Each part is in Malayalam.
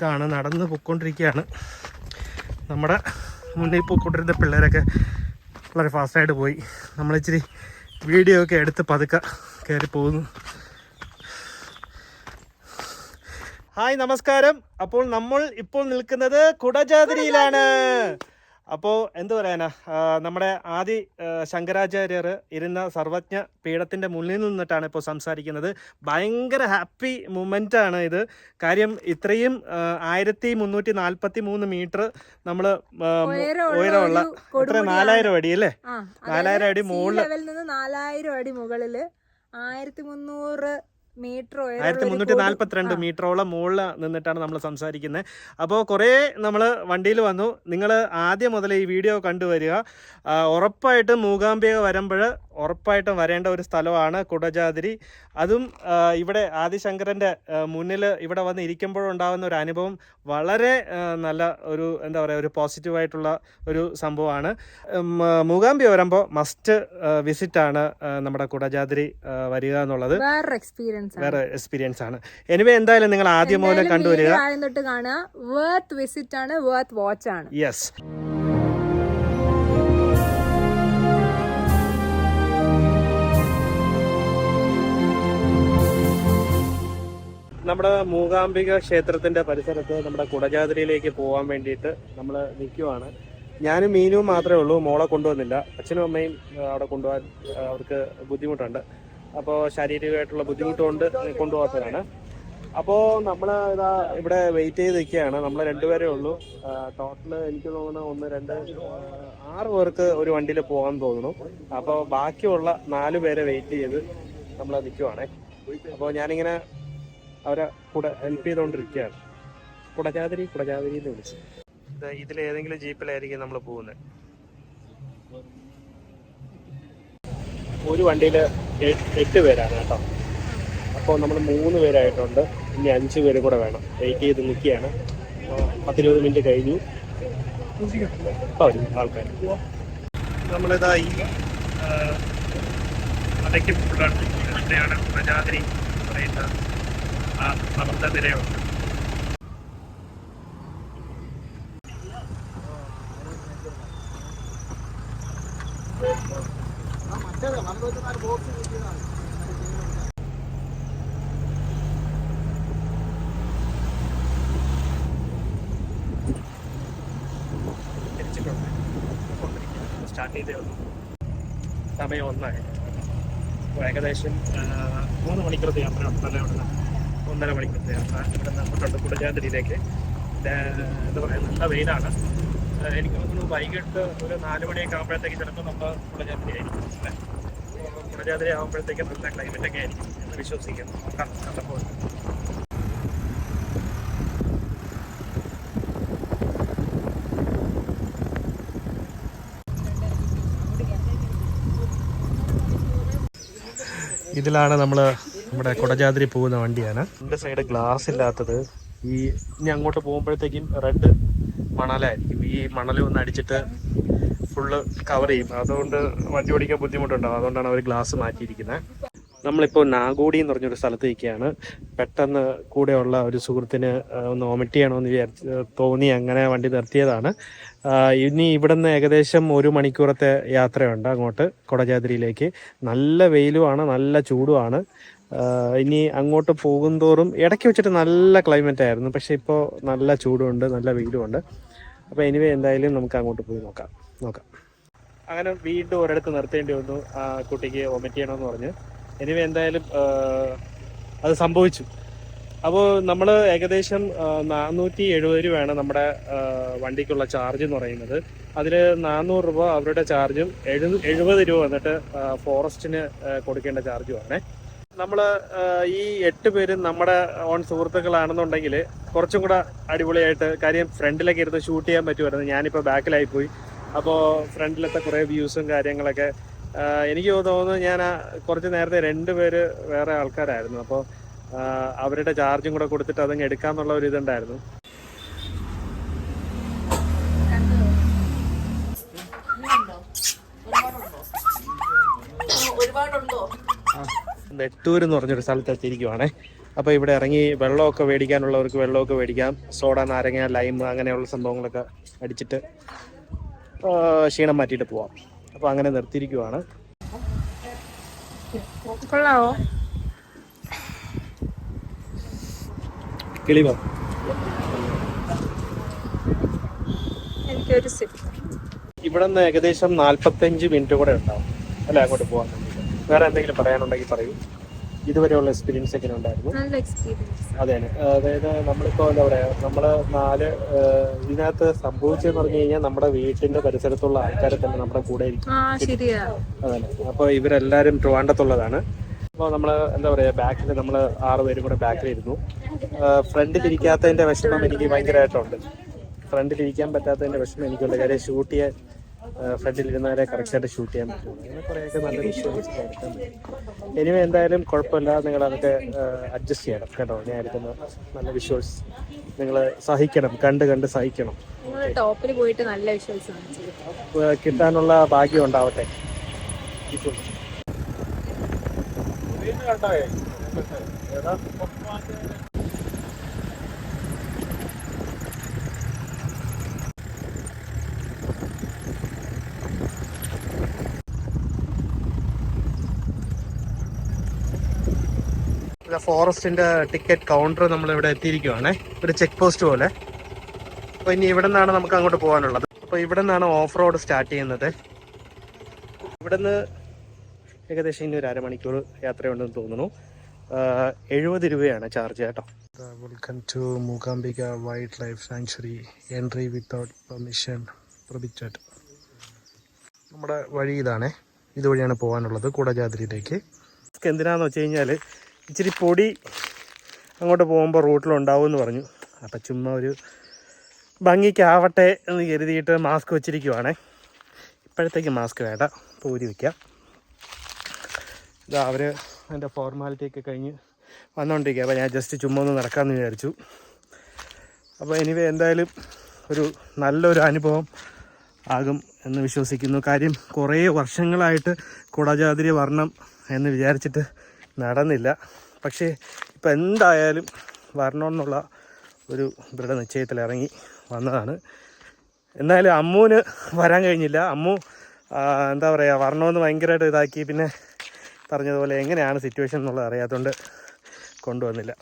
ഇതാണ് നടന്ന് പൊയ്ക്കൊണ്ടിരിക്കുകയാണ്. നമ്മുടെ മുന്നിൽ പോയിക്കൊണ്ടിരുന്ന പിള്ളേരൊക്കെ വളരെ ഫാസ്റ്റായിട്ട് പോയി. നമ്മളിച്ചിരി വീഡിയോ ഒക്കെ എടുത്ത് പതുക്കെ കയറി പോകുന്നു. ഹായ്, നമസ്കാരം. അപ്പോൾ നമ്മൾ ഇപ്പോൾ നിൽക്കുന്നത് കുടജാദ്രിയിലാണ്. അപ്പോൾ എന്തു പറയാനാ, നമ്മുടെ ആദി ശങ്കരാചാര്യർ ഇരുന്ന സർവജ്ഞ പീഠത്തിൻ്റെ മുന്നിൽ നിന്നിട്ടാണ് ഇപ്പോൾ സംസാരിക്കുന്നത്. ഭയങ്കര ഹാപ്പി മൊമെൻ്റാണ് ഇത്. കാര്യം ഇത്രയും 1343 മീറ്റർ നമ്മൾ ഉയരമുള്ള എത്ര 4000 അടി അല്ലേ, 4000 അടി മുകളിൽ 4000 അടി മുകളിൽ 1342 മീറ്ററോളം മുകളിൽ നിന്നിട്ടാണ് നമ്മൾ സംസാരിക്കുന്നത്. അപ്പോൾ കുറേ നമ്മൾ വണ്ടിയിൽ വന്നു. നിങ്ങൾ ആദ്യം മുതൽ ഈ വീഡിയോ കണ്ടുവരിക. ഉറപ്പായിട്ടും മൂകാംബിക വരുമ്പോൾ ഉറപ്പായിട്ടും വരേണ്ട ഒരു സ്ഥലമാണ് കുടജാദ്രി. അതും ഇവിടെ ആദിശങ്കരൻ്റെ മുന്നിൽ ഇവിടെ വന്ന് ഇരിക്കുമ്പോഴുണ്ടാകുന്ന ഒരു അനുഭവം വളരെ നല്ല ഒരു എന്താ പറയുക, ഒരു പോസിറ്റീവായിട്ടുള്ള ഒരു സംഭവമാണ്. മൂകാംബിക വരുമ്പോൾ മസ്റ്റ് വിസിറ്റാണ് നമ്മുടെ കുടജാദ്രി വരിക എന്നുള്ളത് വേറെ എക്സ്പീരിയൻസ് ആണ്. എനിവേ എന്തായാലും നിങ്ങൾ ആദ്യം മുതൽ കണ്ടുവരിക. വർത്ത് വിസിറ്റ് ആണ്, വർത്ത് വാച്ച് ആണ്. യെസ്. നമ്മുടെ മൂകാംബിക ക്ഷേത്രത്തിന്റെ പരിസരത്ത് നമ്മുടെ കുടജാദ്രിയിലേക്ക് പോകാൻ വേണ്ടിയിട്ട് നമ്മൾ നിൽക്കുവാണ്. ഞാനും മീനും മാത്രമേ ഉള്ളൂ, മോളെ കൊണ്ടുവന്നില്ല. അച്ഛനും അമ്മയും അവിടെ കൊണ്ടുപോകാൻ അവർക്ക് ബുദ്ധിമുട്ടുണ്ട്. അപ്പോൾ ശാരീരികമായിട്ടുള്ള ബുദ്ധിമുട്ടുകൊണ്ട് കൊണ്ടുപോകാത്തതാണ്. അപ്പോൾ നമ്മൾ ഇതാ ഇവിടെ വെയിറ്റ് ചെയ്ത് നിൽക്കുകയാണ്. നമ്മൾ 2 പേരേ ഉള്ളൂ. ടോട്ടൽ എനിക്ക് തോന്നുന്നു 1, 2, 6 പേർക്ക് ഒരു വണ്ടിയിൽ പോകാൻ തോന്നുന്നു. അപ്പോൾ ബാക്കിയുള്ള 4 പേരെ വെയിറ്റ് ചെയ്ത് നമ്മൾ നിൽക്കുവാണേ. അപ്പോൾ ഞാനിങ്ങനെ അവരെ കൂടെ ഹെൽപ്പ് ചെയ്തുകൊണ്ടിരിക്കുകയാണ്. കുടജാദ്രി എന്ന് വിളിച്ചു. ഇതിലേതെങ്കിലും ജീപ്പിലായിരിക്കും നമ്മൾ പോകുന്നത്. ഒരു വണ്ടിയിൽ 8 പേരാണ് കേട്ടോ. അപ്പോൾ നമ്മൾ 3 പേരായിട്ടുണ്ട്. ഇനി 5 പേര് കൂടെ വേണം. വെയിറ്റ് ചെയ്ത് നിൽക്കുകയാണ്. 10-20 മിനിറ്റ് കഴിഞ്ഞു ആൾക്കാർ. നമ്മളിതാ ഈ മലയ്ക്ക് ഇവിടെയാണ് കുടജാദ്രി എന്ന് പറയുന്ന സമൃദ്ധനിരയുണ്ട്. സ്റ്റാർട്ട് ചെയ്തേ ഉള്ളൂ. സമയം 1 ഏകദേശം 3 മണിക്കൂറത്തെ യാത്ര ഉണ്ടല്ലേ. ഇവിടുന്ന് 1.5 മണിക്കൂറത്തെ യാത്ര ഇവിടെ അങ്ങോട്ടുണ്ട് കുടജാദ്രിയിലേക്ക്. എന്താ പറയുക, നല്ല വെയിലാണ്. എനിക്ക് തോന്നുന്നു വൈകിട്ട് ഒരു 4 മണിയൊക്കെ ആകുമ്പോഴത്തേക്ക് ചിലപ്പോൾ നമ്മൾ കുടജാദ്രി ആയിരിക്കും. കുടജാദ്രി ആകുമ്പോഴത്തേക്ക് നല്ല ക്ലൈമറ്റൊക്കെ ആയിരിക്കും എന്ന് വിശ്വസിക്കുന്നു. കണ്ടപ്പോൾ ഇതിലാണ് നമ്മൾ നമ്മുടെ കുടജാദ്രി പോകുന്ന വണ്ടിയാണ്. എൻ്റെ സൈഡ് ഗ്ലാസ് ഇല്ലാത്തത്. ഇനി അങ്ങോട്ട് പോകുമ്പോഴത്തേക്കും റെഡ് മണലായിരിക്കും. ഈ മണൽ ഒന്ന് അടിച്ചിട്ട് ഫുള്ള് കവർ ചെയ്യും. അതുകൊണ്ട് വണ്ടി ഓടിക്കാൻ ബുദ്ധിമുട്ടുണ്ടാകും. അതുകൊണ്ടാണ് അവർ ഗ്ലാസ് മാറ്റിയിരിക്കുന്നത്. നമ്മളിപ്പോൾ നാഗോടി എന്ന് പറഞ്ഞൊരു സ്ഥലത്ത് നിൽക്കുകയാണ്. പെട്ടെന്ന് കൂടെയുള്ള ഒരു സുഹൃത്തിന് ഒന്ന് വോമിറ്റ് ചെയ്യണമെന്ന് തോന്നി അങ്ങനെ വണ്ടി നിർത്തിയതാണ്. ഇനി ഇവിടുന്ന് ഏകദേശം 1 മണിക്കൂറത്തെ യാത്രയുണ്ട് അങ്ങോട്ട് കുടജാദ്രിയിലേക്ക്. നല്ല വെയിലുമാണ്, നല്ല ചൂടുമാണ്. ഇനി അങ്ങോട്ട് പോകുന്തോറും ഇടയ്ക്ക് വെച്ചിട്ട് നല്ല ക്ലൈമറ്റ് ആയിരുന്നു. പക്ഷേ ഇപ്പോൾ നല്ല ചൂടുമുണ്ട്, നല്ല വെയിലുമുണ്ട്. അപ്പോൾ എനിവേ എന്തായാലും നമുക്ക് അങ്ങോട്ട് പോയി നോക്കാം. അങ്ങനെ വീണ്ടും ഒരിടത്ത് നിർത്തേണ്ടി വന്നു. ആ കുട്ടിക്ക് വോമിറ്റ് ചെയ്യണമെന്ന് പറഞ്ഞ്. എനിവേ എന്തായാലും അത് സംഭവിച്ചു. അപ്പോൾ നമ്മൾ ഏകദേശം 470 രൂപയാണ് നമ്മുടെ വണ്ടിക്കുള്ള ചാർജ് എന്ന് പറയുന്നത്. അതിൽ 400 രൂപ അവരുടെ ചാർജും 70 രൂപ വന്നിട്ട് ഫോറസ്റ്റിന് കൊടുക്കേണ്ട ചാർജുമാണ്. നമ്മൾ ഈ 8 പേരും നമ്മുടെ ഓൺ സുഹൃത്തുക്കളാണെന്നുണ്ടെങ്കിൽ കുറച്ചും കൂടെ അടിപൊളിയായിട്ട്, കാര്യം ഫ്രണ്ടിലൊക്കെ ഇരുന്ന് ഷൂട്ട് ചെയ്യാൻ പറ്റുമായിരുന്നു. ഞാനിപ്പോൾ ബാക്കിലായിപ്പോയി. അപ്പോൾ ഫ്രണ്ടിലത്തെ കുറേ വ്യൂസും കാര്യങ്ങളൊക്കെ എനിക്ക് തോന്നുന്നു. ഞാൻ കുറച്ച് നേരത്തെ 2 പേര് വേറെ ആൾക്കാരായിരുന്നു. അപ്പോൾ അവരുടെ ചാർജും കൂടെ കൊടുത്തിട്ട് അതങ്ങ് എടുക്കാന്നുള്ള ഒരു ഇതുണ്ടായിരുന്നു. നെട്ടൂർ എന്ന് പറഞ്ഞൊരു സ്ഥലത്ത് എത്തിയിരിക്കുവാണേ. അപ്പോൾ ഇവിടെ ഇറങ്ങി വെള്ളമൊക്കെ മേടിക്കാനുള്ളവർക്ക് വെള്ളമൊക്കെ മേടിക്കാം. സോഡ, നാരങ്ങ, ലൈം അങ്ങനെയുള്ള സംഭവങ്ങളൊക്കെ അടിച്ചിട്ട് ക്ഷീണം മാറ്റിയിട്ട് പോവാം. അപ്പോൾ അങ്ങനെ നിർത്തിയിരിക്കുവാണ്. കൊള്ളാവോ? കിളിമോ എനിക്കൊരു സിപ്പ്. ഇവിടെ നിന്ന് ഏകദേശം 45 മിനിറ്റ് കൂടെ ഉണ്ടാവും അല്ലേ അങ്ങോട്ട് പോകാൻ വേണ്ടിയിട്ട്. വേറെ എന്തെങ്കിലും പറയാനുണ്ടെങ്കിൽ പറയൂ. ഇതുവരെയുള്ള എക്സ്പീരിയൻസ് എങ്ങനെ ഉണ്ടായിരുന്നു? നല്ല എക്സ്പീരിയൻസ്. അതെ, അതായത് നമ്മളിപ്പോൾ എന്താ പറയുക, നമ്മൾ ഇതിനകത്ത് സംഭവിച്ചതെന്ന് പറഞ്ഞു കഴിഞ്ഞാൽ നമ്മുടെ വീട്ടിന്റെ പരിസരത്തുള്ള ആൾക്കാരെ തന്നെ നമ്മുടെ കൂടെ ഇരിക്കും. അതെ, അപ്പോൾ ഇവരെല്ലാവരും ട്രിവാൻഡ്രത്തുള്ളതാണ്. അപ്പോൾ നമ്മൾ എന്താ പറയുക, ബാക്കിൽ നമ്മൾ 6 പേരും കൂടെ ബാക്കിലിരുന്നു. ഫ്രണ്ടിലിരിക്കാത്തതിൻ്റെ വിഷമം എനിക്ക് ഭയങ്കരമായിട്ടുണ്ട്. ഫ്രണ്ടിലിരിക്കാൻ പറ്റാത്തതിൻ്റെ വിഷമം എനിക്കുണ്ട്. കാര്യം ഷൂട്ട് ചെയ്യാൻ ഫ്രണ്ടിലിരുന്നവരെ കറക്റ്റായിട്ട് ഷൂട്ട് ചെയ്യാൻ പറ്റുള്ളൂ. അങ്ങനെ കുറേയൊക്കെ നല്ല വിഷ്വൽസ് എടുക്കാൻ പറ്റും. എനിവേ എന്തായാലും കുഴപ്പമില്ല, നിങ്ങളതൊക്കെ അഡ്ജസ്റ്റ് ചെയ്യണം കേട്ടോ. ഞാൻ എടുക്കുന്ന നല്ല വിഷ്വൽസ് നിങ്ങൾ സഹിക്കണം, കണ്ട് സഹിക്കണം. ടോപ്പിൽ പോയിട്ട് നല്ല വിഷ്വൽസ് കിട്ടാനുള്ള ഭാഗ്യം ഉണ്ടാവട്ടെ. ഫോറസ്റ്റിന്റെ ടിക്കറ്റ് കൗണ്ടർ നമ്മൾ ഇവിടെ എത്തിയിരിക്കുവാണേ, ഒരു ചെക്ക് പോസ്റ്റ് പോലെ. അപ്പോൾ ഇനി ഇവിടെ നിന്നാണ് നമുക്ക് അങ്ങോട്ട് പോകാനുള്ളത്. അപ്പോൾ ഇവിടെ നിന്നാണ് ഓഫ് റോഡ് സ്റ്റാർട്ട് ചെയ്യുന്നത്. ഇവിടെ നിന്ന് ഏകദേശം ഇനി ഒരു അരമണിക്കൂർ യാത്രയുണ്ടെന്ന് തോന്നുന്നു. 70 രൂപയാണ് ചാർജ് കേട്ടോ. Welcome to Mookambika wildlife sanctuary. Entry without permission prohibited. നമ്മുടെ വഴി ഇതാണേ, ഇതുവഴിയാണ് പോകാനുള്ളത് കുടജാദ്രിയിലേക്ക്. എന്തിനാന്ന് വെച്ച് കഴിഞ്ഞാൽ ഇച്ചിരി പൊടി അങ്ങോട്ട് പോകുമ്പോൾ റൂട്ടിലുണ്ടാവും എന്ന് പറഞ്ഞു. അപ്പം ചുമ്മാ ഒരു ഭംഗിക്കാവട്ടെ എന്ന് കരുതിയിട്ട് മാസ്ക് വെച്ചിരിക്കുവാണേ. ഇപ്പോഴത്തേക്ക് മാസ്ക് വേണ്ട, ഊരി വയ്ക്കാം. ഇതാ അവർ അതിൻ്റെ ഫോർമാലിറ്റിയൊക്കെ കഴിഞ്ഞ് വന്നുകൊണ്ടിരിക്കുക. അപ്പോൾ ഞാൻ ജസ്റ്റ് ചുമ്മാ ഒന്ന് നടക്കാമെന്ന് വിചാരിച്ചു. അപ്പോൾ എനിവേ എന്തായാലും ഒരു നല്ലൊരു അനുഭവം ആകും എന്ന് വിശ്വസിക്കുന്നു. കാര്യം കുറേ വർഷങ്ങളായിട്ട് കുടജാദ്രി വരണം എന്ന് വിചാരിച്ചിട്ട് നടന്നില്ല. പക്ഷേ ഇപ്പം എന്തായാലും വരണമെന്നുള്ള ഒരു ദൃഢനിശ്ചയത്തിൽ ഇറങ്ങി വന്നതാണ്. എന്നാലും അമ്മുവിന് വരാൻ കഴിഞ്ഞില്ല. അമ്മു എന്താ പറയുക, വരണമെന്ന് ഭയങ്കരമായിട്ട് ഇതാക്കി. പിന്നെ പറഞ്ഞതുപോലെ എങ്ങനെയാണ് സിറ്റുവേഷൻ എന്നുള്ളത് അറിയാത്തതുകൊണ്ട് കൊണ്ടുവന്നില്ല.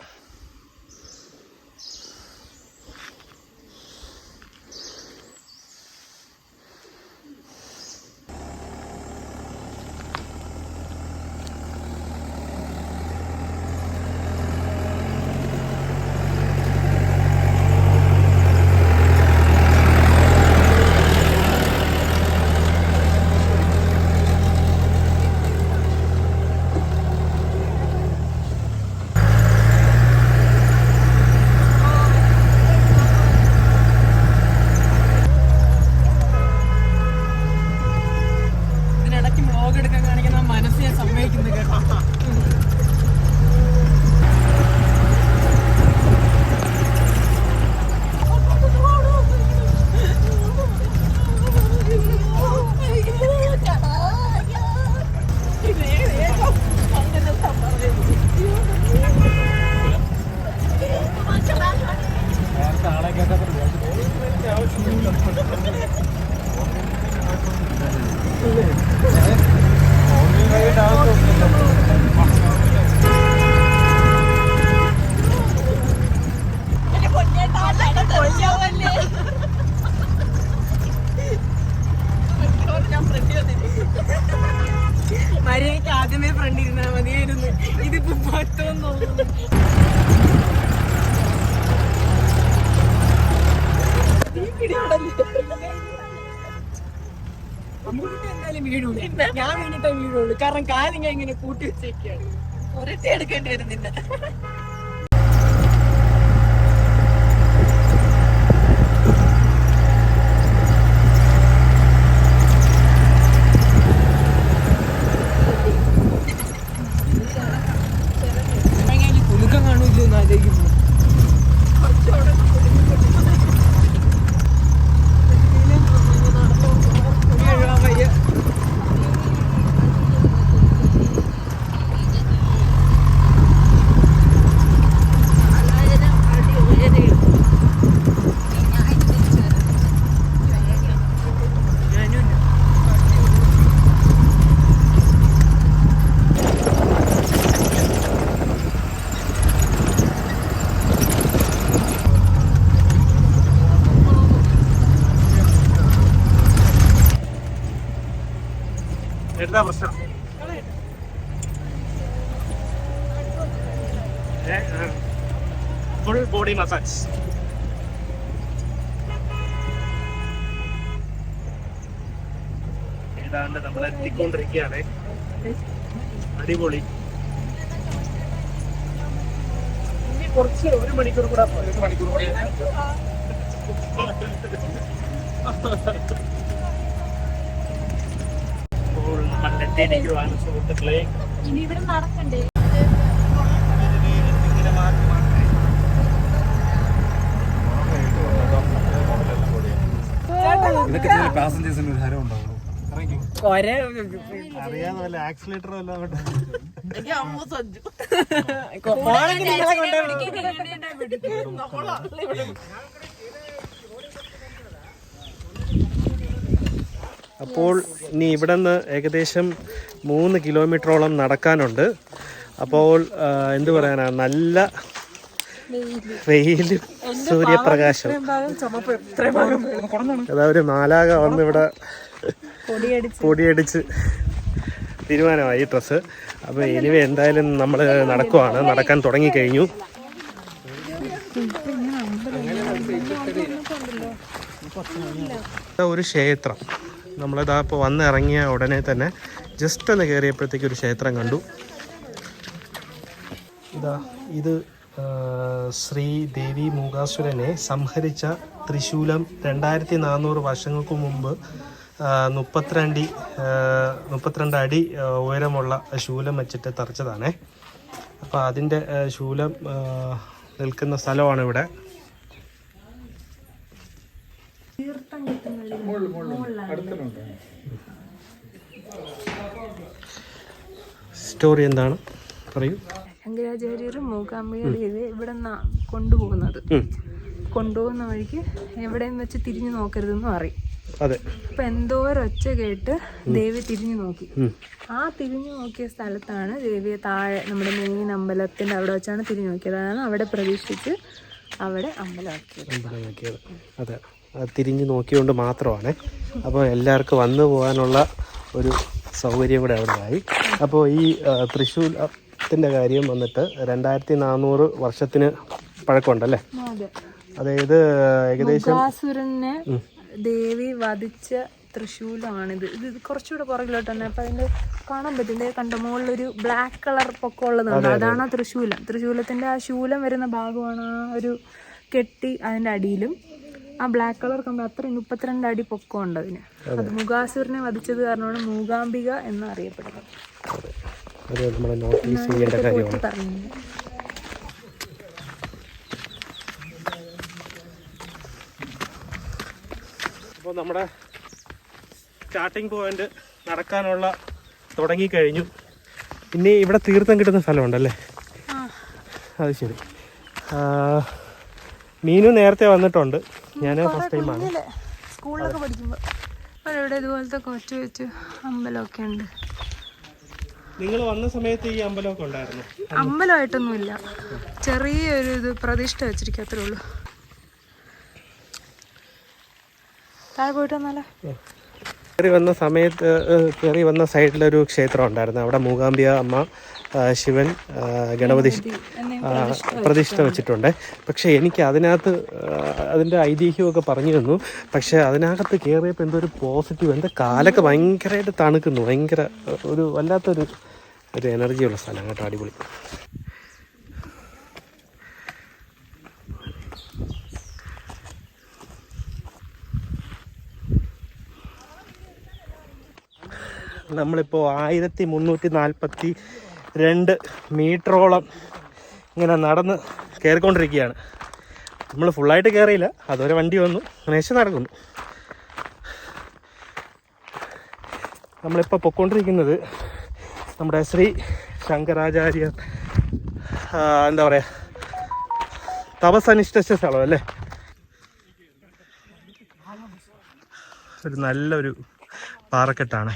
മര്യാദയ്ക്ക് ആദ്യമേ ഫ്രണ്ട് ഇരുന്നാ മതിയായിരുന്നു. ഇതിപ്പോ പറ്റുമെന്ന് തോന്നുന്നു. എന്തായാലും വീഴൂല. ഞാൻ വീണിട്ടേ വീഴുള്ളൂ. കാരണം കാലിങ്ങനെ ഇങ്ങനെ കൂട്ടി വെച്ചേക്കാണ്. ഒരൊറ്റ എടുക്കേണ്ടി വരുന്നില്ല. കുലുക്കം കാണൂല്ലോ എന്ന് ആലോചിക്കുന്നു. അതാ പ്രശ്നം. Full body massage. ഏതാണ്ട് നമ്മൾ എത്തിക്കൊണ്ടിരിക്കുകയാണ്. അടിപൊളി. ഇനി കുറച്ച് 1 മണിക്കൂർ കൂടെ അപ്പോൾ നമ്മൾ എത്തിയിരിക്കുവാണ് സുഹൃത്തുക്കളെ. ഇനി ഇവിടെ നടക്കണ്ടേ? പാസഞ്ചേഴ്സിന് ഒരു ഹരം ഉണ്ടാവുള്ളൂ. അറിയാതെ വല്ല ആക്സിലേറ്ററും എല്ലാം അപ്പോൾ ഇനി ഇവിടെ നിന്ന് ഏകദേശം 3 കിലോമീറ്ററോളം നടക്കാനുണ്ട്. അപ്പോൾ എന്തു പറയാനാ, നല്ല വെയിലും സൂര്യപ്രകാശം. അതാ ഒരു മാലാക വന്ന് ഇവിടെ പൊടിയടിച്ച് തീരുമാനമായി ഡ്രസ്സ്. അപ്പോൾ എനിവേ എന്തായാലും നമ്മൾ നടക്കാൻ തുടങ്ങിക്കഴിഞ്ഞു. ഒരു ക്ഷേത്രം, നമ്മളിതാ ഇപ്പോൾ വന്നിറങ്ങിയ ഉടനെ തന്നെ ജസ്റ്റ് ഒന്ന് കയറിയപ്പോഴത്തേക്ക് ഒരു ക്ഷേത്രം കണ്ടു. ഇത് ശ്രീ ദേവി മൂകാസുരനെ സംഹരിച്ച ത്രിശൂലം 2400 വർഷങ്ങൾക്ക് മുമ്പ് 32 അടി ഉയരമുള്ള ശൂലം വെച്ചിട്ട് തറച്ചതാണേ. അപ്പോൾ അതിൻ്റെ ശൂലം നിൽക്കുന്ന സ്ഥലമാണ് ഇവിടെ. സ്റ്റോറി എന്താണ് പറയൂ. ശങ്കരാചാര്യർ മൂകാംബിക ദേവി ഇവിടെ കൊണ്ടുപോകുന്ന വഴിക്ക് എവിടെയും വെച്ച് തിരിഞ്ഞു നോക്കരുതെന്ന് പറയും. അതെ. അപ്പൊ എന്തോ ഒരൊച്ച കേട്ട് ദേവി തിരിഞ്ഞു നോക്കി. ആ തിരിഞ്ഞു നോക്കിയ സ്ഥലത്താണ് ദേവിയെ താഴെ നമ്മുടെ മെയിൻ അമ്പലത്തിന്റെ അവിടെ വെച്ചാണ് തിരിഞ്ഞു നോക്കിയത്. അതാണ് അവിടെ പ്രതീക്ഷിച്ച് അവിടെ അമ്പലമാക്കിയത്. അതെ, തിരിഞ്ഞു നോക്കിയോണ്ട് മാത്രമാണ്. അപ്പോൾ എല്ലാവർക്കും വന്നു പോകാനുള്ള ഒരു സൗകര്യം കൂടെ അവിടെ ആയി. അപ്പോൾ ഈ തൃശ്ശൂലത്തിൻ്റെ കാര്യം വന്നിട്ട് 2400 വർഷത്തിന് പഴക്കമുണ്ടല്ലേ. അതായത് ഏകദേശം ദേവി വധിച്ച തൃശൂലമാണിത്. ഇത് കുറച്ചുകൂടെ പുറകിലോട്ട് തന്നെ. അപ്പം അതിൻ്റെ കാണാൻ പറ്റില്ല, കണ്ട മുകളിലൊരു ബ്ലാക്ക് കളർ പൊക്കമുള്ളതുണ്ട്. അതാണ് തൃശൂലത്തിൻ്റെ ആ ശൂലം വരുന്ന ഭാഗമാണ് ആ ഒരു കെട്ടി അതിൻ്റെ അടിയിലും. ആ ബ്ലാക്ക് കളർ കമ്പ് അത്ര 32 അടി പൊക്കമുണ്ട് അതിന്. അത് മുഖാസുരനെ വധിച്ചത് കാരണമാണ് മൂകാംബിക എന്ന് അറിയപ്പെടുന്നത്. അപ്പോൾ നമ്മുടെ സ്റ്റാർട്ടിംഗ് പോയിന്റ് നടക്കാനുള്ള തുടങ്ങിക്കഴിഞ്ഞു. ഇനി ഇവിടെ തീർത്ഥം കിട്ടുന്ന സ്ഥലമുണ്ടല്ലേ. അത് ശരി. മീനു നേരത്തെ വന്നിട്ടുണ്ട്, ഞാൻ ഫസ്റ്റ് ടൈമാണ്. സ്കൂളിലൊക്കെ പഠിക്കുമ്പോൾ ഇവിടെ ഇതുപോലത്തെ കൊച്ചു കൊച്ചു അമ്പലമൊക്കെ ഉണ്ട്. നിങ്ങൾ വന്ന സമയത്ത് ഈ അമ്പലമൊക്കെ ഉണ്ടായിരുന്നു? അമ്പലമായിട്ടൊന്നുമില്ല, ചെറിയൊരു ഇത് പ്രതിഷ്ഠ വെച്ചിരിക്കും, അത്രേ ഉള്ളൂ. താഴെ പോയിട്ട് വന്നാലോ. കയറി വന്ന സൈഡിലൊരു ക്ഷേത്രം ഉണ്ടായിരുന്നു. അവിടെ മൂകാംബിക അമ്മ, ശിവൻ, ഗണപതി പ്രതിഷ്ഠ വെച്ചിട്ടുണ്ട്. പക്ഷേ എനിക്ക് അതിൻ്റെ ഐതിഹ്യമൊക്കെ പറഞ്ഞു തന്നു. പക്ഷേ അതിനകത്ത് കയറിയപ്പോൾ എന്തോ ഒരു പോസിറ്റീവ്, എൻ്റെ കാലൊക്കെ ഭയങ്കരമായിട്ട് തണുക്കുന്നു. ഭയങ്കര ഒരു വല്ലാത്തൊരു എനർജിയുള്ള സ്ഥലം കേട്ടോ. അടിപൊളി. നമ്മളിപ്പോൾ 1342 മീറ്ററോളം ഇങ്ങനെ നടന്ന് കയറിക്കൊണ്ടിരിക്കുകയാണ്. നമ്മൾ ഫുള്ളായിട്ട് കയറിയില്ല, അതുവരെ വണ്ടി വന്നു, ഗണേശൻ നടക്കുന്നു. നമ്മളിപ്പോൾ പൊയ്ക്കൊണ്ടിരിക്കുന്നത് നമ്മുടെ ശ്രീ ശങ്കരാചാര്യർ എന്താ പറയുക, തപസ്സനുഷ്ഠിച്ച സ്ഥലമല്ലേ. ഒരു നല്ലൊരു പാറക്കെട്ടാണ്.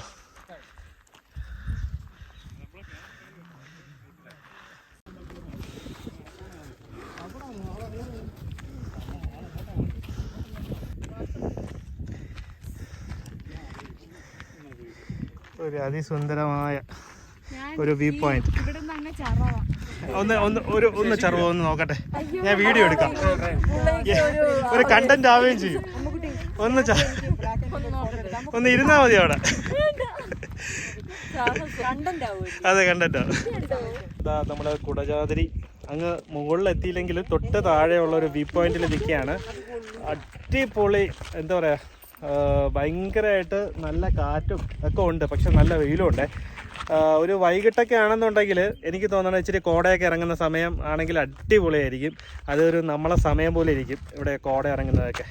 ഒരു അതിസുന്ദരമായ ഒരു വ്യൂ പോയിന്റ്. ഒന്ന് ചർവ ഒന്ന് നോക്കട്ടെ, ഞാൻ വീഡിയോ എടുക്കാം, ഒരു കണ്ടന്റ് ആവുകയും ചെയ്യും. ഒന്ന് ഇരുന്നാ മതി അവിടെ. അതെ, കണ്ടന്റ് ആവും. നമ്മള് കുടജാദ്രി അങ്ങ് മുകളിലെത്തിയില്ലെങ്കിൽ തൊട്ട് താഴെയുള്ള ഒരു വ്യൂ പോയിന്റിൽ നിൽക്കുകയാണ്. അടിപൊളി, എന്താ പറയാ, ഭയങ്കരമായിട്ട് നല്ല കാറ്റും ഒക്കെ ഉണ്ട്, പക്ഷെ നല്ല വെയിലും ഉണ്ട്. ഒരു വൈകിട്ടൊക്കെ ആണെന്നുണ്ടെങ്കിൽ എനിക്ക് തോന്നുന്നത് ഇച്ചിരി കോടയൊക്കെ ഇറങ്ങുന്ന സമയം ആണെങ്കിൽ അടിപൊളിയായിരിക്കും. അതൊരു നമ്മളെ സമയം പോലെ ഇരിക്കും ഇവിടെ കോട ഇറങ്ങുന്നതൊക്കെ.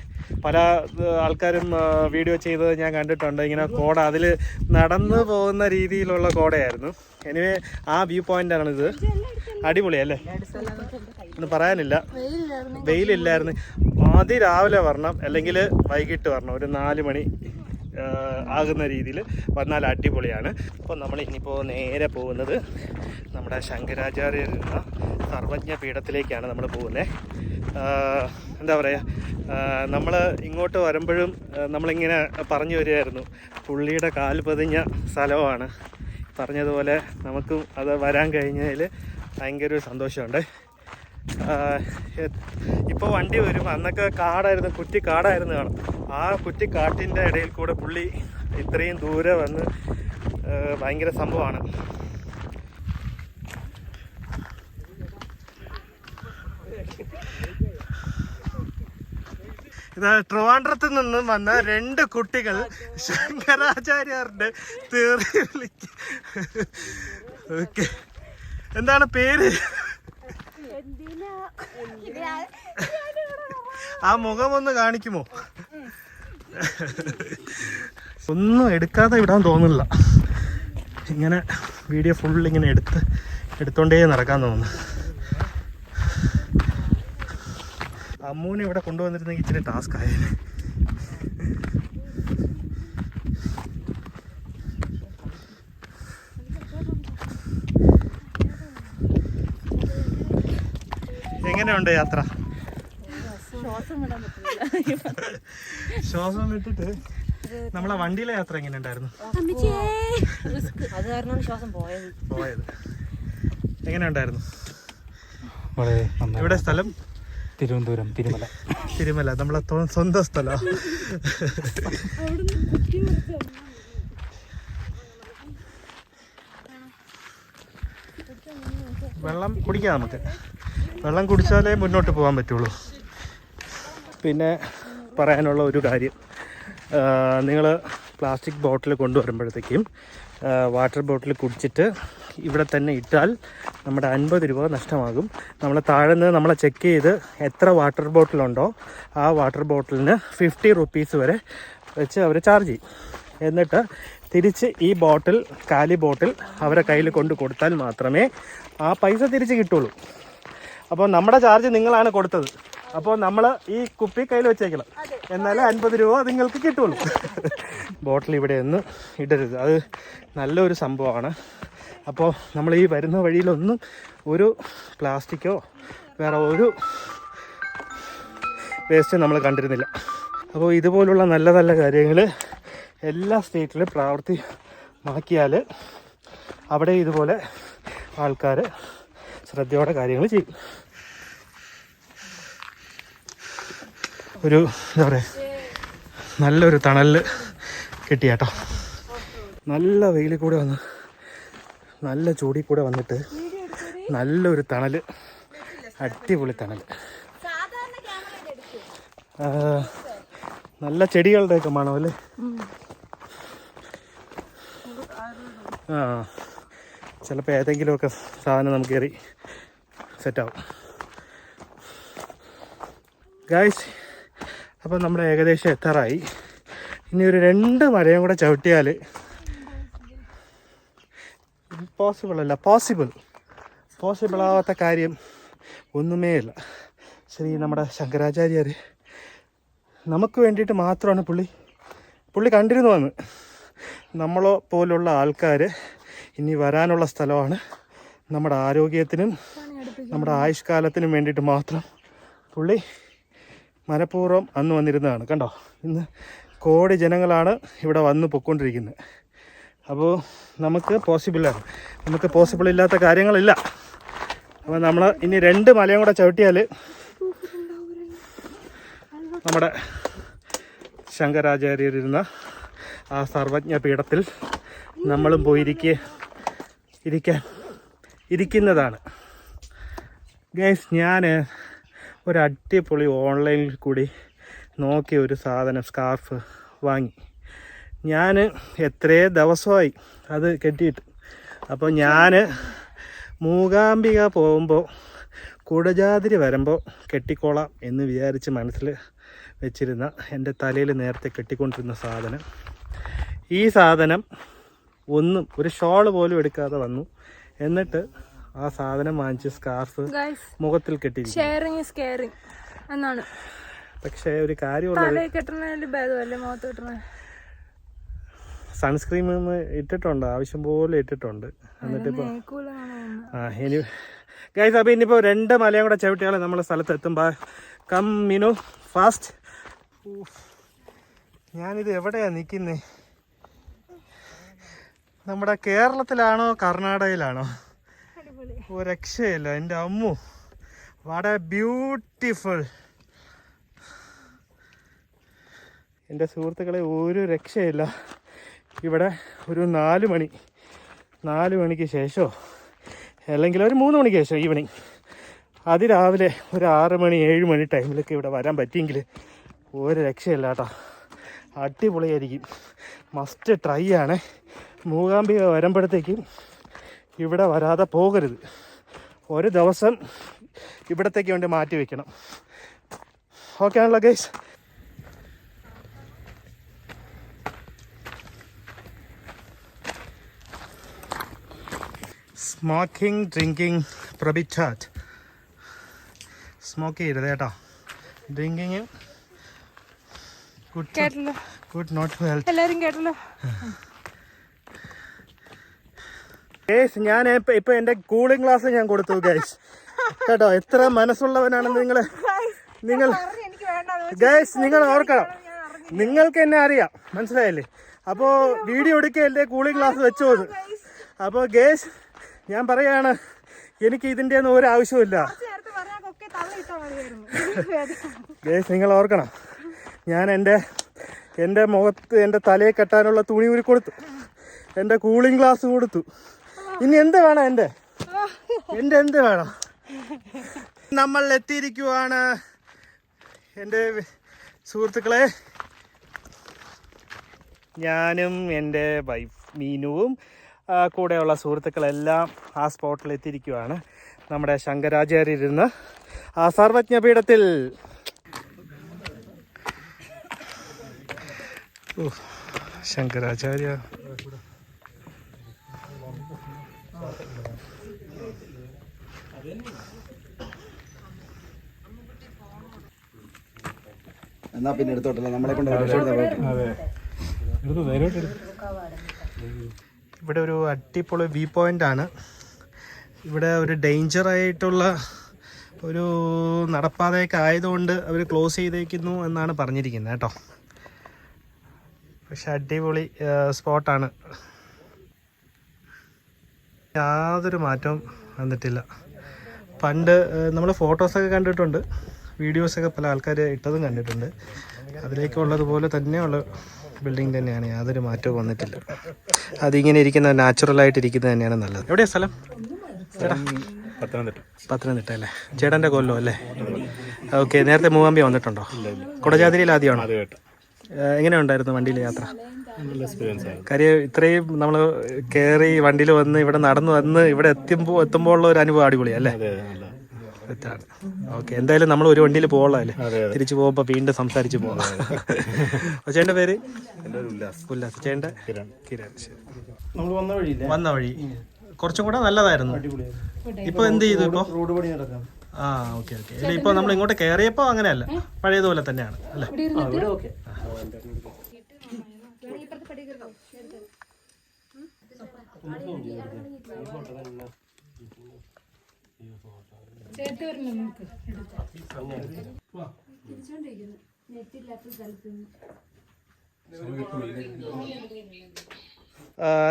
പല ആൾക്കാരും വീഡിയോ ചെയ്തത് ഞാൻ കണ്ടിട്ടുണ്ട്. ഇങ്ങനെ കോട അതിൽ നടന്നു പോകുന്ന രീതിയിലുള്ള കോടയായിരുന്നു. എനിവേ ആ വ്യൂ പോയിന്റാണിത്. അടിപൊളിയല്ലേ, ഒന്നും പറയാനില്ല. വെയിലില്ലായിരുന്നു. ആദ്യം രാവിലെ വരണം, അല്ലെങ്കിൽ വൈകിട്ട് വരണം, ഒരു 4 മണി ആകുന്ന രീതിയിൽ വന്നാൽ അടിപൊളിയാണ്. അപ്പോൾ നമ്മൾ ഇനിയിപ്പോൾ നേരെ പോകുന്നത് നമ്മുടെ ശങ്കരാചാര്യരുന്ന സർവജ്ഞ പീഠത്തിലേക്കാണ് നമ്മൾ പോകുന്നത്. എന്താ പറയുക, നമ്മൾ ഇങ്ങോട്ട് വരുമ്പോഴും നമ്മളിങ്ങനെ പറഞ്ഞു വരികയായിരുന്നു, പുള്ളിയുടെ കാൽ പതിഞ്ഞ സ്ഥലമാണ്. പറഞ്ഞതുപോലെ നമുക്കും അത് വരാൻ കഴിഞ്ഞതിൽ ഭയങ്കര ഒരു സന്തോഷമുണ്ട്. ഇപ്പോൾ വണ്ടി വരും, അന്നൊക്കെ കാടായിരുന്നു, കുറ്റി കാടായിരുന്നു കാണും. ആ കുറ്റി കാട്ടിൻ്റെ ഇടയിൽ കൂടെ പുള്ളി ഇത്രയും ദൂരെ വന്ന് ഭയങ്കര സംഭവമാണ്. ഇത് ട്രിവാൻഡ്രത്ത് നിന്നും വന്ന 2 കുട്ടികൾ ശങ്കരാചാര്യരുടെ തേറി വിളിക്കും. ഓക്കെ, എന്താണ് പേര്? ആ മുഖം ഒന്ന് കാണിക്കുമോ? ഒന്നും എടുക്കാതെ വിടാൻ തോന്നില്ല. ഇങ്ങനെ വീഡിയോ ഫുൾ ഇങ്ങനെ എടുത്തോണ്ടേ നടക്കാൻ തോന്നുന്നു. അമ്മൂനെ ഇവിടെ കൊണ്ടുവന്നിരുന്നെങ്കിൽ ഇച്ചിരി ടാസ്ക് ആയേനെ. എങ്ങനെയുണ്ട് യാത്ര? ശ്വാസം വിട്ടിട്ട് നമ്മളെ വണ്ടിയിലെ യാത്ര എങ്ങനെ ഉണ്ടായിരുന്നു? പോയത് എങ്ങനെ ഉണ്ടായിരുന്നു? ഇവിടെ സ്ഥലം തിരുവനന്തപുരം, തിരുമല, നമ്മളെ സ്വന്തം സ്ഥലം. വെള്ളം കുടിക്കാം, നമുക്ക് വെള്ളം കുടിച്ചാലേ മുന്നോട്ട് പോകാൻ പറ്റുള്ളൂ. പിന്നെ പറയാനുള്ള ഒരു കാര്യം, നിങ്ങൾ പ്ലാസ്റ്റിക് ബോട്ടിൽ കൊണ്ടുവരുമ്പോഴത്തേക്കും വാട്ടർ ബോട്ടിൽ കുടിച്ചിട്ട് ഇവിടെ തന്നെ ഇട്ടാൽ നമ്മുടെ 50 രൂപ നഷ്ടമാകും. നമ്മൾ താഴെ നിന്ന് നമ്മളെ ചെക്ക് ചെയ്ത് എത്ര വാട്ടർ ബോട്ടിലുണ്ടോ ആ വാട്ടർ ബോട്ടിലിന് 50 റുപ്പീസ് വരെ വെച്ച് അവർ ചാർജ് ചെയ്യും. എന്നിട്ട് തിരിച്ച് ഈ ബോട്ടിൽ, കാലി ബോട്ടിൽ അവരെ കയ്യിൽ കൊണ്ട് കൊടുത്താൽ മാത്രമേ ആ പൈസ തിരിച്ച് കിട്ടുള്ളൂ. അപ്പോൾ നമ്മുടെ ചാർജ് നിങ്ങളാണ് കൊടുത്തത്, അപ്പോൾ നമ്മൾ ഈ കുപ്പി കയ്യിൽ വെച്ചേക്കണം, എന്നാലേ 50 രൂപ നിങ്ങൾക്ക് കിട്ടുള്ളൂ. ബോട്ടിൽ ഇവിടെ ഒന്നും ഇടരുത്, അത് നല്ലൊരു സംഭവമാണ്. അപ്പോൾ നമ്മൾ ഈ വരുന്ന വഴിയിലൊന്നും ഒരു പ്ലാസ്റ്റിക്കോ വേറെ ഒരു വേസ്റ്റ് നമ്മൾ കണ്ടിരുന്നില്ല. അപ്പോൾ ഇതുപോലുള്ള നല്ല നല്ല കാര്യങ്ങൾ എല്ലാ സ്റ്റേറ്റിലും പ്രാവർത്തികമാക്കിയാൽ അവിടെ ഇതുപോലെ ആൾക്കാർ ശ്രദ്ധയോടെ കാര്യങ്ങൾ ചെയ്യും. ഒരു എന്താ പറയുക, നല്ലൊരു തണലിൽ കിട്ടിയാട്ടോ. നല്ല വെയിലിൽ കൂടെ വന്ന് നല്ല ചൂടിൽ കൂടെ വന്നിട്ട് നല്ലൊരു തണൽ, അടിപൊളി തണൽ. നല്ല ചെടികളുടെയൊക്കെ മണം അല്ലേ? ആ, ചിലപ്പോൾ ഏതെങ്കിലുമൊക്കെ സാധനം നമുക്ക് കയറി സെറ്റാവും. ഗായ്സ്, അപ്പം നമ്മൾ ഏകദേശം എത്താറായി. ഇനി ഒരു 2 മരയും കൂടെ ചവിട്ടിയാൽ പോസിബിൾ ആവാത്ത കാര്യം ഒന്നുമേ ഇല്ല. ശ്രീ നമ്മുടെ ശങ്കരാചാര്യർ നമുക്ക് വേണ്ടിയിട്ട് മാത്രമാണ് പുള്ളി കണ്ടിരുന്നു വന്ന്. നമ്മളോ പോലുള്ള ആൾക്കാർ ഇനി വരാനുള്ള സ്ഥലമാണ്. നമ്മുടെ ആരോഗ്യത്തിനും നമ്മുടെ ആയുഷ്കാലത്തിനും വേണ്ടിയിട്ട് മാത്രം പുള്ളി മനഃപൂർവ്വം അന്ന് വന്നിരുന്നതാണ്. കണ്ടോ, ഇന്ന് കോടി ജനങ്ങളാണ് ഇവിടെ വന്ന് പൊയ്ക്കൊണ്ടിരിക്കുന്നത്. അപ്പോൾ നമുക്ക് പോസിബിളാണ്. നമുക്ക് പോസിബിൾ ഇല്ലാത്ത കാര്യങ്ങളില്ല. അപ്പോൾ നമ്മൾ ഇനി 2 മലയും കൂടെ ചവിട്ടിയാൽ നമ്മുടെ ശങ്കരാചാര്യരിരുന്ന ആ സർവജ്ഞ പീഠത്തിൽ നമ്മളും ഇരിക്കുന്നതാണ്. ഗൈസ്, ഞാൻ ഒരു അടിപൊളി ഓൺലൈനിൽ കൂടി നോക്കിയ ഒരു സാധനം, സ്കാർഫ് വാങ്ങി. ഞാൻ എത്രയോ ദിവസമായി അത് കെട്ടിയിട്ട്. അപ്പോൾ ഞാൻ മൂകാംബിക പോകുമ്പോൾ കുടജാദ്രി വരുമ്പോൾ കെട്ടിക്കോളാം എന്ന് വിചാരിച്ച് മനസ്സിൽ വെച്ചിരുന്ന, എൻ്റെ തലയിൽ നേരത്തെ കെട്ടിക്കൊണ്ടിരുന്ന സാധനം, ഈ സാധനം ഒന്നും ഒരു ഷോൾ പോലും എടുക്കാതെ വന്നു. എന്നിട്ട് ആ സാധനം വാങ്ങിച്ച് സ്കാർഫ് മുഖത്തിൽ കെട്ടിയിരിക്കും. ഷെയറിങ് ഈസ് കെയറിങ് എന്നാണ്. പക്ഷേ ഒരു കാര്യമുള്ളത്, സൺസ്ക്രീൻ ഇട്ടിട്ടുണ്ട്, ആവശ്യം പോലെ ഇട്ടിട്ടുണ്ട്. എന്നിട്ടിപ്പോൾ ഇനി ഗൈസ്, അപ്പോൾ ഇനിയിപ്പോൾ 2 മലയും കൂടെ ചവിട്ടിയാൽ നമ്മളെ സ്ഥലത്ത് എത്തുമ്പോൾ കം മീനു ഫാസ്റ്റ്. ഞാനിത് എവിടെയാണ് നിൽക്കുന്നത്? നമ്മുടെ കേരളത്തിലാണോ കർണാടകയിലാണോ? ഒരു രക്ഷയില്ല. എൻ്റെ അമ്മു, വാട്ട് എ ബ്യൂട്ടിഫുൾ. എൻ്റെ സുഹൃത്തുക്കളെ, ഒരു രക്ഷയില്ല. ഇവിടെ ഒരു 4 മണിക്ക് ശേഷമോ അല്ലെങ്കിൽ ഒരു 3 മണിക്ക് ശേഷം ഈവനിങ്, അതിരാവിലെ ഒരു 6 മണി 7 മണി ടൈമിലൊക്കെ ഇവിടെ വരാൻ പറ്റിയെങ്കിൽ ഒരു രക്ഷയില്ല കേട്ടോ. അടിപൊളിയായിരിക്കും. മസ്റ്റ് ട്രൈ ആണ്. മൂകാംബിക വരുമ്പോഴത്തേക്കും ഇവിടെ വരാതെ പോകരുത്. ഒരു ദിവസം ഇവിടത്തേക്ക് വേണ്ടി മാറ്റി വെക്കണം. ഓക്കെ ആണല്ലോ ഗൈസ്? സ്മോക്കിംഗ് ഡ്രിങ്കിങ് പ്രബിച്ചാറ്റ്. സ്മോക്ക് ചെയ്യരുത് കേട്ടോ. Drinking good not to health. എല്ലാവരും കേട്ടല്ലോ. ഗൈസ്, ഞാൻ ഇപ്പൊ എൻ്റെ കൂളിംഗ് ഗ്ലാസ് ഞാൻ കൊടുത്തു ഗൈസ് കേട്ടോ. എത്ര മനസ്സുള്ളവനാണെന്ന് നിങ്ങൾ ഗൈസ് നിങ്ങൾ ഓർക്കണം. നിങ്ങൾക്ക് എന്നെ അറിയാം, മനസ്സിലായില്ലേ? അപ്പോൾ വീഡിയോ എടുക്കുക എൻ്റെ കൂളിംഗ് ഗ്ലാസ് വെച്ചു പോന്ന്. അപ്പോൾ ഗൈസ്, ഞാൻ പറയാണ്, എനിക്ക് ഇതിൻ്റെ ഒന്നും ഒരു ആവശ്യമില്ല ഗൈസ്. നിങ്ങൾ ഓർക്കണം, ഞാൻ എൻ്റെ മുഖത്ത് എൻ്റെ തലയെ കെട്ടാനുള്ള തുണി ഊരി കൊടുത്തു, എൻ്റെ കൂളിംഗ് ഗ്ലാസ് കൊടുത്തു. ഇനി എന്ത് വേണം? എൻ്റെ എന്ത് വേണം? നമ്മൾ എത്തിയിരിക്കുവാണ് എൻ്റെ സുഹൃത്തുക്കളെ. ഞാനും എൻ്റെ വൈഫ് മീനുവും കൂടെയുള്ള സുഹൃത്തുക്കളെല്ലാം ആ സ്പോട്ടിൽ എത്തിയിരിക്കുവാണ്. നമ്മുടെ ശങ്കരാചാര്യരിരുന്ന് ആ സർവജ്ഞപീഠത്തിൽ. ശങ്കരാചാര്യ എന്നാ പിന്നെ എടുത്തോട്ടല്ലോ, നമ്മളെ കൊണ്ട്. ഇവിടെ ഒരു അടിപൊളി വ്യൂ പോയിന്റ് ആണ്. ഇവിടെ ഒരു ഡേഞ്ചർ ആയിട്ടുള്ള ഒരു നടപ്പാതയൊക്കെ ആയതുകൊണ്ട് അവർ ക്ലോസ് ചെയ്തേക്കുന്നു എന്നാണ് പറഞ്ഞിരിക്കുന്നത് കേട്ടോ. പക്ഷെ അടിപൊളി സ്പോട്ടാണ്. യാതൊരു മാറ്റവും വന്നിട്ടില്ല. പണ്ട് നമ്മൾ ഫോട്ടോസൊക്കെ കണ്ടിട്ടുണ്ട്, വീഡിയോസൊക്കെ പല ആൾക്കാർ ഇട്ടതും കണ്ടിട്ടുണ്ട്. അതിലേക്കുള്ളതുപോലെ തന്നെയുള്ള ബിൽഡിംഗ് തന്നെയാണ്, യാതൊരു മാറ്റവും വന്നിട്ടില്ല. അതിങ്ങനെ ഇരിക്കുന്ന നാച്ചുറലായിട്ടിരിക്കുന്നത് തന്നെയാണ് നല്ലത്. എവിടെയാണ് സ്ഥലം? ചേട്ടാ, പത്തനംതിട്ട അല്ലേ? ചേട്ടൻ്റെ കൊല്ലം അല്ലേ? ഓക്കെ. നേരത്തെ മൂകാംബിക വന്നിട്ടുണ്ടോ? കുടജാദ്രിയിൽ ആദ്യമാണോ? എങ്ങനെയുണ്ടായിരുന്നു വണ്ടിയിൽ യാത്ര? കാര്യം ഇത്രയും നമ്മൾ കയറി വണ്ടിയിൽ വന്ന് ഇവിടെ നടന്നു വന്ന് ഇവിടെ എത്തുമ്പോൾ ഉള്ള ഒരു അനുഭവം അടിപൊളിയാണ് അല്ലേ? തെറ്റാണ്. ഓക്കെ, എന്തായാലും നമ്മൾ ഒരു വണ്ടിയിൽ പോകണല്ലേ, തിരിച്ചു പോകുമ്പോൾ വീണ്ടും സംസാരിച്ച് പോകാം. ചേട്ടൻ്റെ പേര്? ഉല്ലാസ്. ചേട്ടൻ്റെ കിരൺ. ശരി. നമ്മൾ വന്ന വഴി കുറച്ചും കൂടെ നല്ലതായിരുന്നു. ഇപ്പൊ എന്ത് ചെയ്തു? ഇപ്പൊ റോഡ് പണി നടക്കാം. ആ, ഓക്കെ. ഇല്ല, ഇപ്പൊ നമ്മൾ ഇങ്ങോട്ട് കയറിയപ്പോ അങ്ങനെയല്ല, പഴയതുപോലെ തന്നെയാണ് അല്ലേ? ഓക്കെ.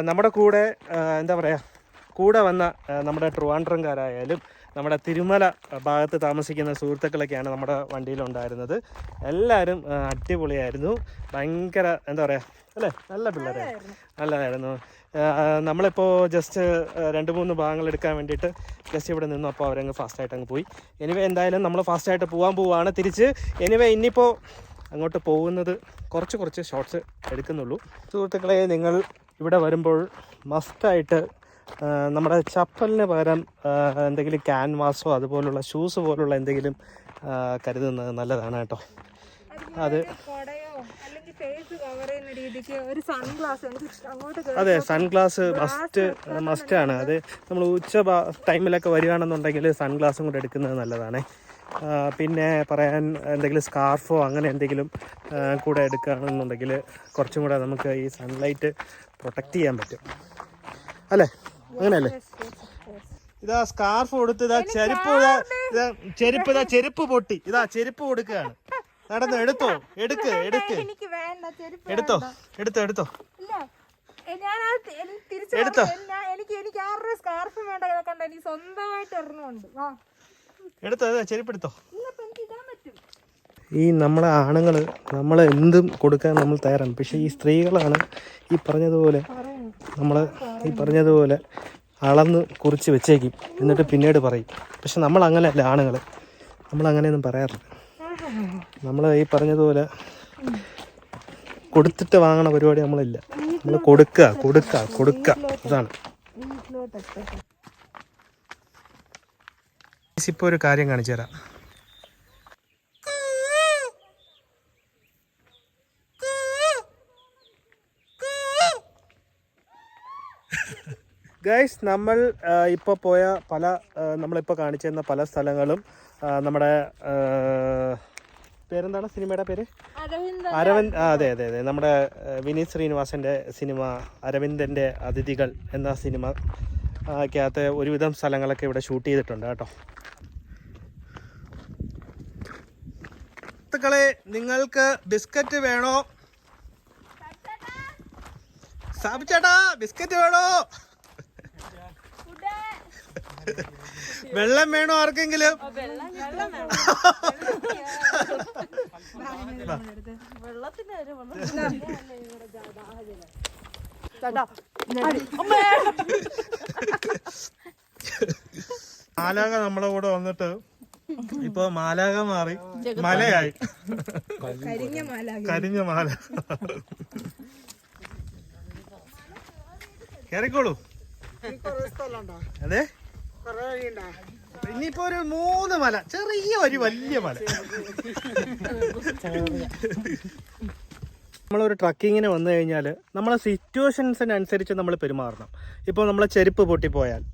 നമ്മുടെ കൂടെ എന്താ പറയുക, കൂടെ വന്ന നമ്മുടെ ട്രിവാൻഡ്രംകാരായാലും നമ്മുടെ തിരുമല ഭാഗത്ത് താമസിക്കുന്ന സുഹൃത്തുക്കളൊക്കെയാണ് നമ്മുടെ വണ്ടിയിലുണ്ടായിരുന്നത്. എല്ലാവരും അടിപൊളിയായിരുന്നു. ഭയങ്കര എന്താ പറയുക അല്ലേ, നല്ല പിള്ളേരായിരുന്നു, നല്ലതായിരുന്നു. നമ്മളിപ്പോൾ ജസ്റ്റ് 2-3 ഭാഗങ്ങൾ എടുക്കാൻ വേണ്ടിയിട്ട് ജസ്റ്റ് ഇവിടെ നിന്നു. അപ്പോൾ അവരങ്ങ് ഫാസ്റ്റായിട്ട് അങ്ങ് പോയി. എനിവേ എന്തായാലും നമ്മൾ ഫാസ്റ്റായിട്ട് പോവാണ് തിരിച്ച്. എനിവേ ഇനിയിപ്പോൾ അങ്ങോട്ട് പോകുന്നത് കുറച്ച് ഷോർട്സ് എടുക്കുന്നുള്ളൂ. സുഹൃത്തുക്കളെ, നിങ്ങൾ ഇവിടെ വരുമ്പോൾ മസ്റ്റായിട്ട് നമ്മുടെ ചപ്പലിന് പകരം എന്തെങ്കിലും ക്യാൻവാസോ അതുപോലുള്ള ഷൂസ് പോലുള്ള എന്തെങ്കിലും കരുതുന്നത് നല്ലതാണ് കേട്ടോ. അത് അതെ, സൺഗ്ലാസ് മസ്റ്റാണ്. അത് നമ്മൾ ഉച്ച ടൈമിലൊക്കെ വരികയാണെന്നുണ്ടെങ്കിൽ സൺഗ്ലാസും കൂടെ എടുക്കുന്നത് നല്ലതാണ്. പിന്നെ പറയാൻ എന്തെങ്കിലും സ്കാർഫോ അങ്ങനെ എന്തെങ്കിലും കൂടെ എടുക്കുകയാണെന്നുണ്ടെങ്കിൽ കുറച്ചും കൂടെ നമുക്ക് ഈ സൺലൈറ്റ് പ്രൊട്ടക്റ്റ് ചെയ്യാൻ പറ്റും അല്ലേ, അങ്ങനെയല്ലേ? ഇതാ സ്കാർഫ് കൊടുത്ത്, ഇതാ ചെരുപ്പ് പൊട്ടി, ഇതാ ചെരുപ്പ് കൊടുക്കുകയാണ്. നടന്നു എടുത്തോ, എടുക്ക് എടുത്തോ. എടുത്തോ ചെരുപ്പെടുത്തോ. ഈ നമ്മളെ ആണുങ്ങൾ നമ്മൾ എന്തും കൊടുക്കാൻ നമ്മൾ തയ്യാറാണ്. പക്ഷെ ഈ സ്ത്രീകളാണ് ഈ പറഞ്ഞതുപോലെ അളന്ന് കുറിച്ച് വെച്ചേക്കും, എന്നിട്ട് പിന്നീട് പറയും. പക്ഷെ നമ്മൾ അങ്ങനെയല്ല ആണുങ്ങൾ, നമ്മളങ്ങനെയൊന്നും പറയാറില്ല. നമ്മൾ ഈ പറഞ്ഞതുപോലെ കൊടുത്തിട്ട് വാങ്ങണ പരിപാടി നമ്മളില്ല. നമ്മൾ കൊടുക്കുക ഇതാണ്. ഇപ്പോൾ ഒരു കാര്യം കാണിച്ചു തരാം. ഗൈസ്, നമ്മൾ ഇപ്പോൾ പോയ നമ്മളിപ്പോൾ കാണിച്ചു തന്ന പല സ്ഥലങ്ങളും നമ്മുടെ പേരെന്താണ് സിനിമയുടെ പേര്? അരവിന്ദ്. അതെ, നമ്മുടെ വിനീത് ശ്രീനിവാസൻ്റെ സിനിമ അരവിന്ദൻ്റെ അതിഥികൾ എന്ന സിനിമ ക്കകത്ത് ഒരുവിധം സ്ഥലങ്ങളൊക്കെ ഇവിടെ ഷൂട്ട് ചെയ്തിട്ടുണ്ട് കേട്ടോ. സുഹൃത്തുക്കളെ, നിങ്ങൾക്ക് ബിസ്ക്കറ്റ് വേണോ? സാബിച്ചേട്ടാ, ബിസ്ക്കറ്റ് വേണോ? വെള്ളം വേണോ ആർക്കെങ്കിലും? മാലാക നമ്മളെ കൂടെ വന്നിട്ട് ഇപ്പൊ മാലാക മാറി മലയായി, കരിഞ്ഞ മാല. കേറിക്കോളൂ. അതെ, ഇനിയിപ്പോ ഒരു 3 മല, ഒരു വലിയ മല. നമ്മളൊരു ട്രക്കിങ്ങിന് വന്നു കഴിഞ്ഞാൽ നമ്മളെ സിറ്റുവേഷൻസിനനുസരിച്ച് നമ്മൾ പെരുമാറണം. ഇപ്പോൾ നമ്മളെ ചെരുപ്പ് പൊട്ടിപ്പോയാൽ,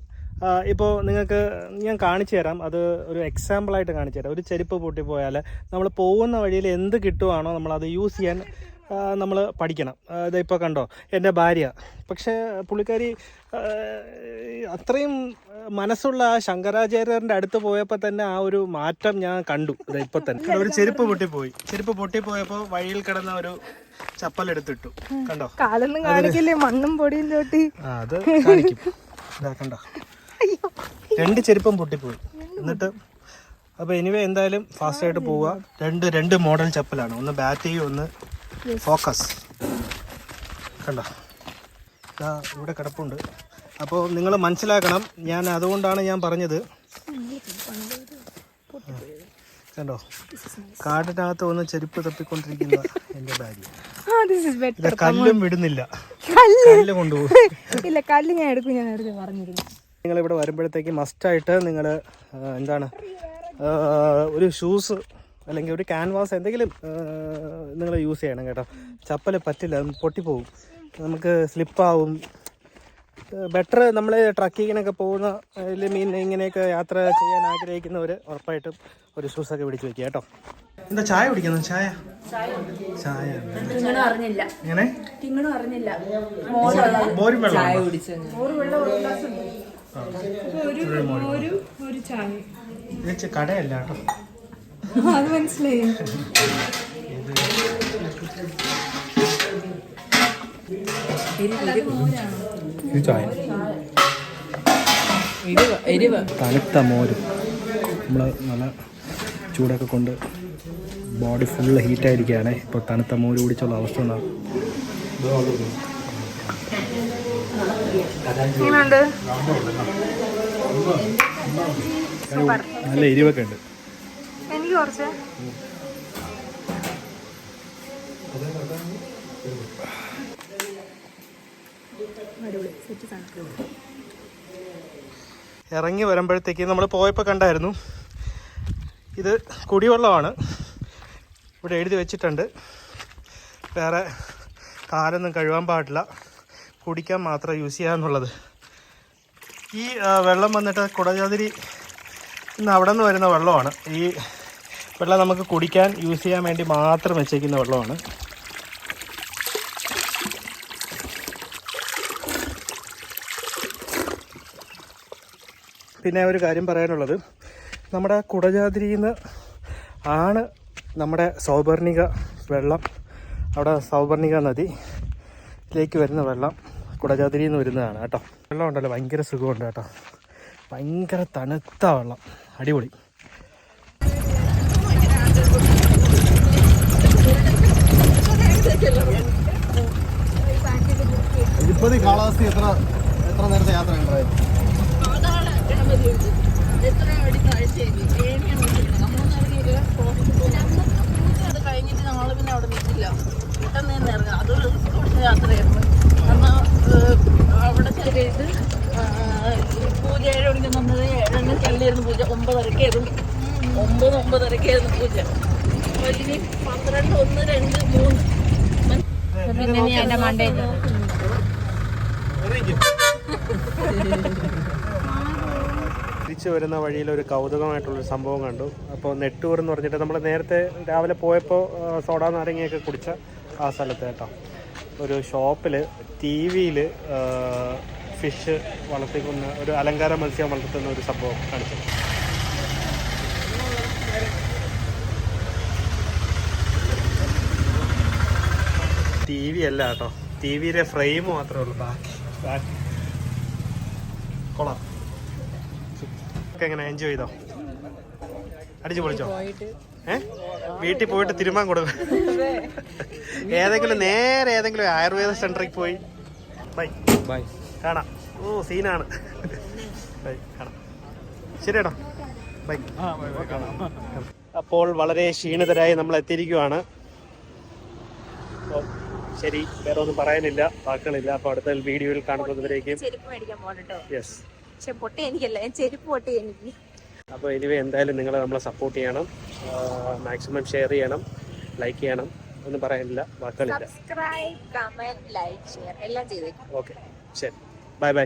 ഇപ്പോൾ നിങ്ങൾക്ക് ഞാൻ കാണിച്ചു തരാം, അത് ഒരു എക്സാമ്പിളായിട്ട് കാണിച്ചു തരാം. ഒരു ചെരുപ്പ് പൊട്ടിപ്പോയാൽ നമ്മൾ പോകുന്ന വഴിയിൽ എന്ത് കിട്ടുവാണോ നമ്മളത് യൂസ് ചെയ്യാൻ നമ്മൾ പഠിക്കണം. ഇതിപ്പോൾ കണ്ടോ, എൻ്റെ ഭാര്യ, പക്ഷേ പുള്ളിക്കാരി അത്രയും മനസ്സുള്ള ആ ശങ്കരാചാര്യരുടെ അടുത്ത് പോയപ്പോൾ തന്നെ ആ ഒരു മാറ്റം ഞാൻ കണ്ടു. ഇപ്പം തന്നെ ഒരു ചെരുപ്പ് പൊട്ടിപ്പോയപ്പോൾ വഴിയിൽ കിടന്ന ഒരു ചപ്പലെടുത്തിട്ടു. കണ്ടോ, കാലൊന്നും കാണിക്കില്ലേ, മണ്ണും പൊടിയും ചോട്ടി. അത് കാണിക്കും. ഇതാ കണ്ടോ, 2 ചെരുപ്പും പൊട്ടിപ്പോയി. എന്നിട്ട് അപ്പോൾ എനിവേ എന്തായാലും ഫാസ്റ്റായിട്ട് പോവുക. രണ്ട് മോഡൽ ചപ്പലാണ്, ഒന്ന് ബാറ്റി, ഒന്ന് ഫോക്കസ്. കണ്ടോ, ഇവിടെ കിടപ്പുണ്ട്. അപ്പോൾ നിങ്ങൾ മനസ്സിലാക്കണം, അതുകൊണ്ടാണ് ഞാൻ പറഞ്ഞത്. കണ്ടോ, കാടിനകത്ത് വന്ന് ചെരുപ്പ് തപ്പിക്കൊണ്ടിരിക്കുന്ന എൻ്റെ ഭാര്യ. കല്ലും വിടുന്നില്ല, കല്ല് കൊണ്ടുപോകും. ഇല്ല, കല്ല് ഞാൻ എടുക്കും, ഞാൻ നേരത്തെ പറഞ്ഞിരുന്നു. നിങ്ങളിവിടെ വരുമ്പോഴത്തേക്ക് മസ്റ്റായിട്ട് നിങ്ങൾ ഒരു ഷൂസ് അല്ലെങ്കിൽ ഒരു ക്യാൻവാസ് എന്തെങ്കിലും നിങ്ങൾ യൂസ് ചെയ്യണം കേട്ടോ. ചപ്പൽ പറ്റില്ല, പൊട്ടിപ്പോവും, നമുക്ക് സ്ലിപ്പാവും. ബെറ്റർ നമ്മൾ ട്രക്കിങ്ങിനൊക്കെ പോകുന്ന ഇങ്ങനെയൊക്കെ യാത്ര ചെയ്യാൻ ആഗ്രഹിക്കുന്നവർ ഉറപ്പായിട്ടും ഒരു ഷൂസൊക്കെ പിടിച്ച് വെക്കുക കേട്ടോ. എന്താ ചായ കുടിക്കുന്നു? ചായ എങ്ങനെ മോരും വെള്ളം കടയല്ല കേട്ടോ, അത് മനസ്സിലായി. ഇത് ചായ, തണുത്ത മോരും. നമ്മൾ നല്ല ചൂടൊക്കെ കൊണ്ട് ബോഡി ഫുള്ള് ഹീറ്റായിരിക്കുകയാണ്. ഇപ്പോൾ തണുത്ത മോര് കുടിച്ചുള്ള അവസ്ഥ എന്നാണ്. നല്ല എരിവൊക്കെ ഉണ്ട്. എനിക്ക് കുറച്ച് ഇറങ്ങി വരുമ്പോഴത്തേക്ക് നമ്മൾ പോയപ്പോൾ കണ്ടായിരുന്നു, ഇത് കുടിവെള്ളമാണ്. ഇവിടെ എഴുതി വെച്ചിട്ടുണ്ട്, വേറെ കാലൊന്നും കഴുകാൻ പാടില്ല, കുടിക്കാൻ മാത്രം യൂസ് ചെയ്യാന്നുള്ളത്. ഈ വെള്ളം വന്നിട്ട് കുടജാതിരി ഇന്ന് അവിടെ നിന്ന് വരുന്ന വെള്ളമാണ്. ഈ വെള്ളം നമുക്ക് കുടിക്കാൻ യൂസ് ചെയ്യാൻ വേണ്ടി മാത്രം വെച്ചേക്കുന്ന വെള്ളമാണ്. പിന്നെ ഒരു കാര്യം പറയാനുള്ളത്, നമ്മുടെ കുടജാതിരിയിൽ നിന്ന് ആണ് നമ്മുടെ സൗപർണിക വെള്ളം, അവിടെ സൗപർണിക നദിയിലേക്ക് വരുന്ന വെള്ളം കുടജാതിരിയിൽ നിന്ന് വരുന്നതാണ് കേട്ടോ. വെള്ളം ഉണ്ടല്ലോ ഭയങ്കര സുഖമുണ്ട് കേട്ടോ, ഭയങ്കര തണുത്ത വെള്ളം, അടിപൊളി. തിരുപ്പതി കാലാവസ്ഥ എത്ര നേരത്തെ യാത്ര ഉണ്ടായിരുന്നു? അത് കഴിഞ്ഞിട്ട് ഞങ്ങൾ പിന്നെ അവിടെ നിൽക്കില്ല, പെട്ടെന്ന് തന്നെ ഇറങ്ങാം. അതൊരു റിസ്ക് പിടിച്ച യാത്രയായിരുന്നു. കാരണം അവിടെ ചെറിയത് പൂജ 7 മണിക്ക് വന്നത് 7 ചെല്ലായിരുന്നു പൂജ, 9:30 9:30 പൂജ. അപ്പോൾ ഇനി 12, 1, 2, 3 പിന്നെ നീ എൻ്റെ മണ്ടേ തിരിച്ചു വരുന്ന വഴിയിൽ ഒരു കൗതുകമായിട്ടുള്ളൊരു സംഭവം കണ്ടു. അപ്പോൾ നെട്ടൂർ എന്ന് പറഞ്ഞിട്ട് നമ്മൾ നേരത്തെ രാവിലെ പോയപ്പോൾ സോഡ നാരങ്ങയൊക്കെ കുടിച്ച ആ സ്ഥലത്ത് കേട്ടോ, ഒരു ഷോപ്പിൽ TV-യിൽ ഫിഷ് വളർത്തിക്കുന്ന ഒരു അലങ്കാര മത്സ്യം വളർത്തുന്ന ഒരു സംഭവം കാണിച്ചു. TV അല്ല കേട്ടോ, TV-യിലെ ഫ്രെയിം മാത്രമേ ഉള്ളൂ, ബാക്കി കൊള്ളാം. എങ്ങനെ എൻജോയ് ചെയ്തോ? അടിച്ചു പൊളിച്ചോ? വീട്ടിൽ പോയിട്ട് തിരുമാൻ കൊടുക്കും. നേരെ ഏതെങ്കിലും ആയുർവേദ സെന്ററിൽ പോയി ബൈ കാണാം. ഓ സീനാണ്. ബൈ കാണാം. ശരിയാണോ? ബൈ. അപ്പോൾ വളരെ ക്ഷീണിതരായി നമ്മൾ എത്തിയിരിക്കുവാണ്. അപ്പോൾ ശരി, വേറെ ഒന്നും പറയാനില്ല, വാക്കുകളില്ല. അപ്പോൾ അടുത്ത വീഡിയോയിൽ കാണുന്നതിലേക്കും യെസ്. അപ്പോൾ എനിവേ എന്തായാലും നിങ്ങൾ നമ്മളെ സപ്പോർട്ട് ചെയ്യണം, മാക്സിമം ഷെയർ ചെയ്യണം, ലൈക്ക് ചെയ്യണം. ഒന്നും പറയാനില്ല, വാക്കുകളില്ല. സബ്സ്ക്രൈബ്, കമന്റ്, ലൈക്ക്, ഷെയർ എല്ലാം ചെയ്തേക്കും. ഓക്കെ ശരി, ബൈ ബൈ.